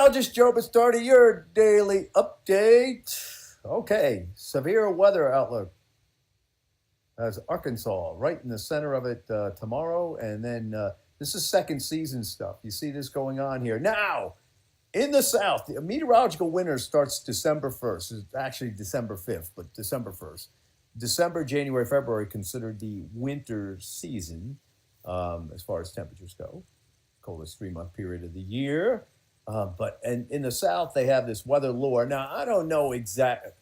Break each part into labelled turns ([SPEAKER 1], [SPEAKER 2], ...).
[SPEAKER 1] I'll just Joe but start of your daily update. Okay, severe weather outlook as Arkansas right in the center of it tomorrow, and then this is second season stuff. You see this going on here now in the South. The meteorological winter starts December 1st. It's actually December 5th, but December 1st. December, January, February considered the winter season as far as temperatures go. Coldest 3-month period of the year. But in the South, they have this weather lore. Now, I don't know exactly.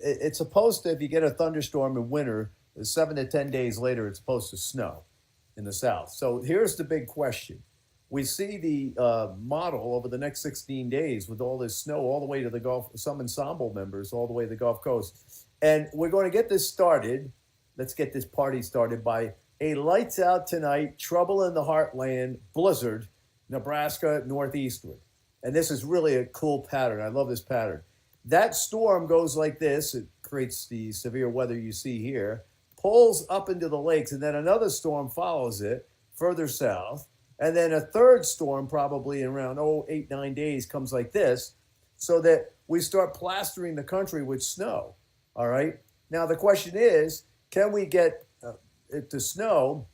[SPEAKER 1] It's supposed to, if you get a thunderstorm in winter, 7 to 10 days later, it's supposed to snow in the South. So here's the big question. We see the model over the next 16 days with all this snow all the way to the Gulf, some ensemble members all the way to the Gulf Coast. And we're going to get this started. Let's get this party started by a lights out tonight, trouble in the heartland, blizzard, Nebraska northeastward. And this is really a cool pattern. I love this pattern. That storm goes like this. It creates the severe weather you see here, pulls up into the lakes, and then another storm follows it further south. And then a third storm, probably in around 8, 9 days, comes like this, so that we start plastering the country with snow. All right. Now, the question is, can we get it to snow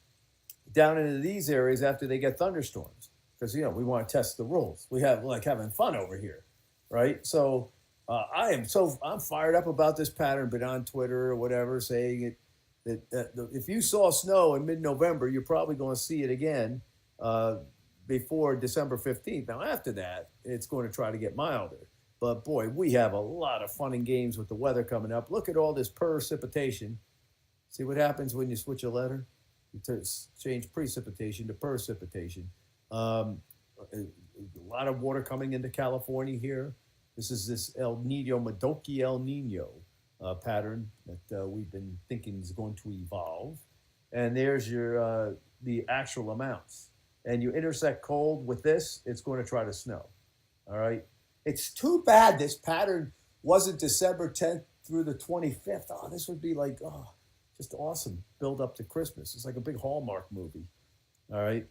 [SPEAKER 1] down into these areas after they get thunderstorms? Because, we want to test the rules. We have like having fun over here. Right. So I'm fired up about this pattern, but on Twitter or whatever, saying that if you saw snow in mid-November, you're probably going to see it again before December 15th. Now, after that, it's going to try to get milder. But, boy, we have a lot of fun and games with the weather coming up. Look at all this precipitation. See what happens when you switch a letter? You change precipitation to precipitation. A lot of water coming into California here. This is this El Nino, Madoki El Nino pattern that we've been thinking is going to evolve. And there's your the actual amounts. And you intersect cold with this, it's going to try to snow. All right? It's too bad this pattern wasn't December 10th through the 25th. Oh, this would be like, just awesome. Build up to Christmas. It's like a big Hallmark movie. All right?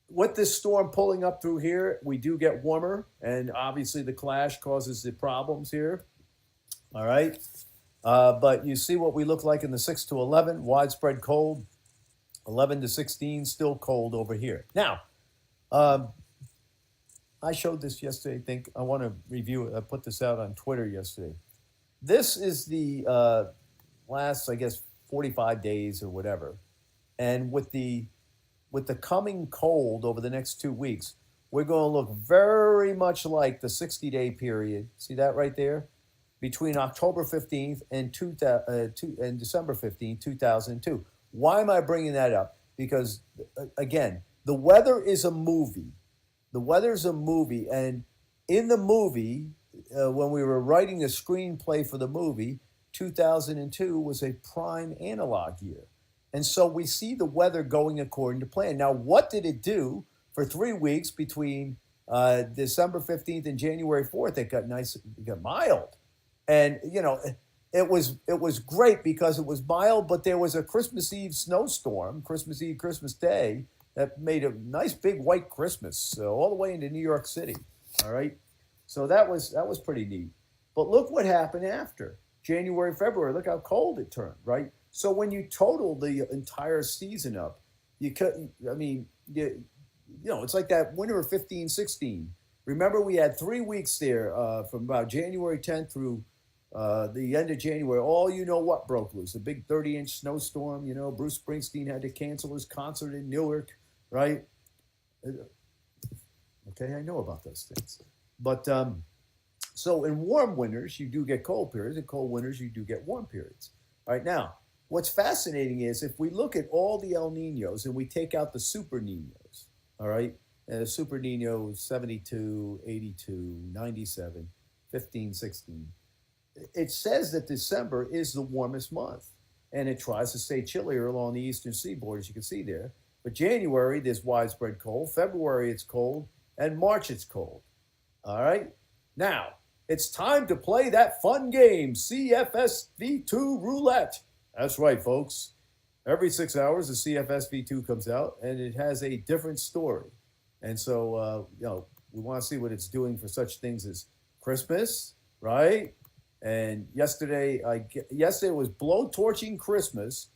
[SPEAKER 1] With this storm pulling up through here, we do get warmer. And obviously the clash causes the problems here. All right? But you see what we look like in the 6 to 11, widespread cold. 11 to 16, still cold over here. Now, I showed this yesterday. I think I want to review it. I put this out on Twitter yesterday. This is the last, I guess, 45 days or whatever. And with the coming cold over the next 2 weeks, we're going to look very much like the 60-day period. See that right there? Between October 15th and December 15th, 2002. Why am I bringing that up? Because, again, the weather is a movie. The weather's a movie. And in the movie, when we were writing the screenplay for the movie, 2002 was a prime analog year. And so we see the weather going according to plan. Now, what did it do for 3 weeks between December 15th and January 4th? It got mild. And, it was great because it was mild, but there was a Christmas Eve snowstorm, Christmas Eve, Christmas Day, that made a nice big white Christmas all the way into New York City. All right. So that was pretty neat. But look what happened after January, February. Look how cold it turned. Right. So when you total the entire season up, it's like that winter of 15, 16. Remember, we had 3 weeks there from about January 10th through the end of January. All what broke loose. A big 30-inch snowstorm. Bruce Springsteen had to cancel his concert in Newark, right? Okay, I know about those things. But so in warm winters, you do get cold periods. In cold winters, you do get warm periods. All right, now, what's fascinating is if we look at all the El Ninos and we take out the Super Ninos, all right, Super Nino 72, 82, 97, 15, 16, it says that December is the warmest month, and it tries to stay chillier along the eastern seaboard, as you can see there. But January, there's widespread cold. February, it's cold. And March, it's cold. All right? Now, it's time to play that fun game, CFS V2 Roulette. That's right, folks. Every 6 hours, the CFS V2 comes out, and it has a different story. And so, We want to see what it's doing for such things as Christmas, right? And yesterday was blow torching Christmas,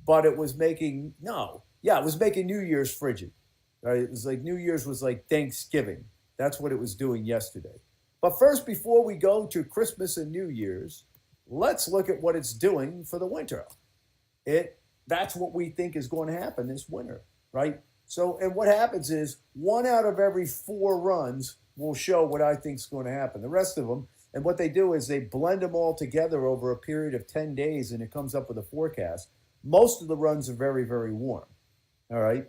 [SPEAKER 1] but it was making no, yeah, it was making New Year's frigid. Right? It was like New Year's was like Thanksgiving. That's what it was doing yesterday. But first, before we go to Christmas and New Year's, let's look at what it's doing for the winter. It That's what we think is going to happen this winter, right? So, and what happens is one out of every four runs will show what I think is going to happen. The rest of them, and what they do is they blend them all together over a period of 10 days and it comes up with a forecast. Most of the runs are very, very warm. All right.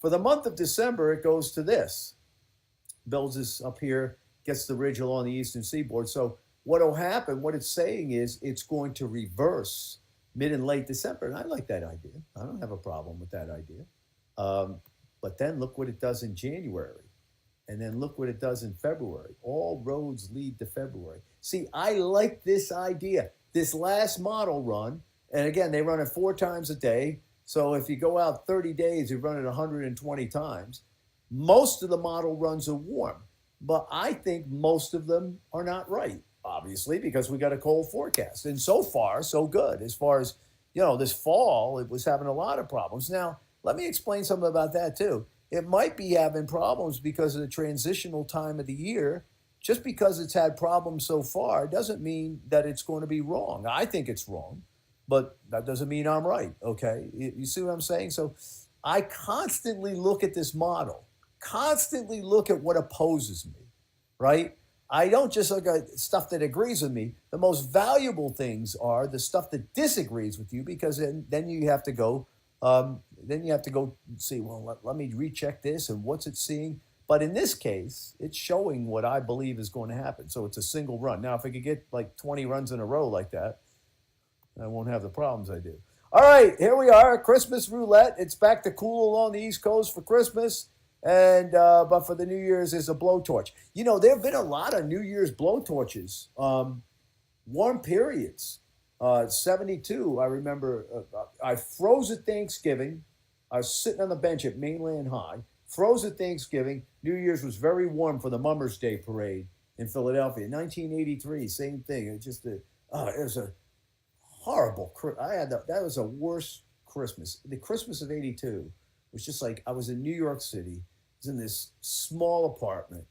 [SPEAKER 1] For the month of December, it goes to this. Builds this up here, gets the ridge along the eastern seaboard. So what will happen, what it's saying is it's going to reverse mid and late December. And I like that idea. I don't have a problem with that idea. But then look what it does in January. And then look what it does in February. All roads lead to February. See, I like this idea. This last model run, and again, they run it 4 times a day. So if you go out 30 days, you run it 120 times. Most of the model runs are warm, but I think most of them are not right, obviously, because we got a cold forecast. And so far, so good. As far as, this fall, it was having a lot of problems. Now, let me explain something about that too. It might be having problems because of the transitional time of the year. Just because it's had problems so far doesn't mean that it's going to be wrong. I think it's wrong, but that doesn't mean I'm right, okay? You see what I'm saying? So I constantly look at this model, constantly look at what opposes me, right? I don't just look at stuff that agrees with me. The most valuable things are the stuff that disagrees with you, because then you have to go see, well, let me recheck this and what's it seeing. But in this case, it's showing what I believe is going to happen. So it's a single run. Now, if I could get like 20 runs in a row like that, I won't have the problems I do. All right, here we are, Christmas roulette. It's back to cool along the East Coast for Christmas. And but for the New Year's is a blowtorch. There have been a lot of New Year's blowtorches, warm periods. 72, I remember I froze at Thanksgiving. I was sitting on the bench at Mainland High, froze at Thanksgiving. New Year's was very warm for the Mummers Day Parade in Philadelphia. 1983, same thing. It was a horrible, that was a worse Christmas. The Christmas of 82 was just like, I was in New York City. I was in this small apartment.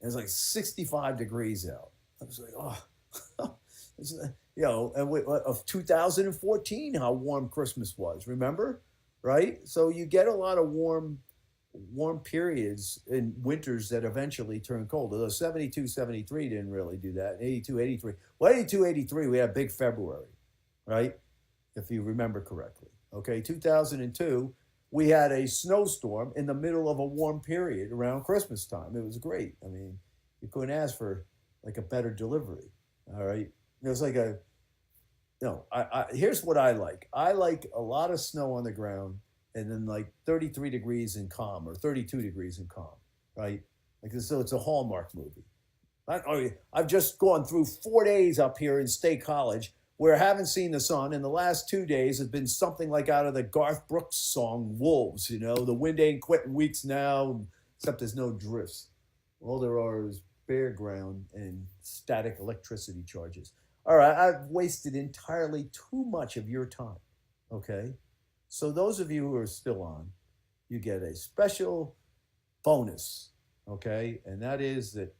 [SPEAKER 1] It was like 65 degrees out. I was like, oh, of 2014, how warm Christmas was, remember? Right? So you get a lot of warm periods in winters that eventually turn cold. Although 72, 73 didn't really do that. 82, 83. Well, 82, 83, we had big February, right? If you remember correctly. Okay, 2002, we had a snowstorm in the middle of a warm period around Christmas time. It was great. I mean, you couldn't ask for like a better delivery, all right? It was like here's what I like. I like a lot of snow on the ground and then like 33 degrees and calm, or 32 degrees and calm, right? So it's a Hallmark movie. I've just gone through 4 days up here in State College where I haven't seen the sun, and the last 2 days have been something like out of the Garth Brooks song Wolves, the wind ain't quitting weeks now, except there's no drifts. All there are is bare ground and static electricity charges. All right, I've wasted entirely too much of your time, okay? So those of you who are still on, you get a special bonus, okay? And that is that,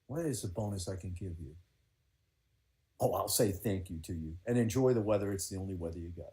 [SPEAKER 1] what is the bonus I can give you? Oh, I'll say thank you to you and enjoy the weather. It's the only weather you got.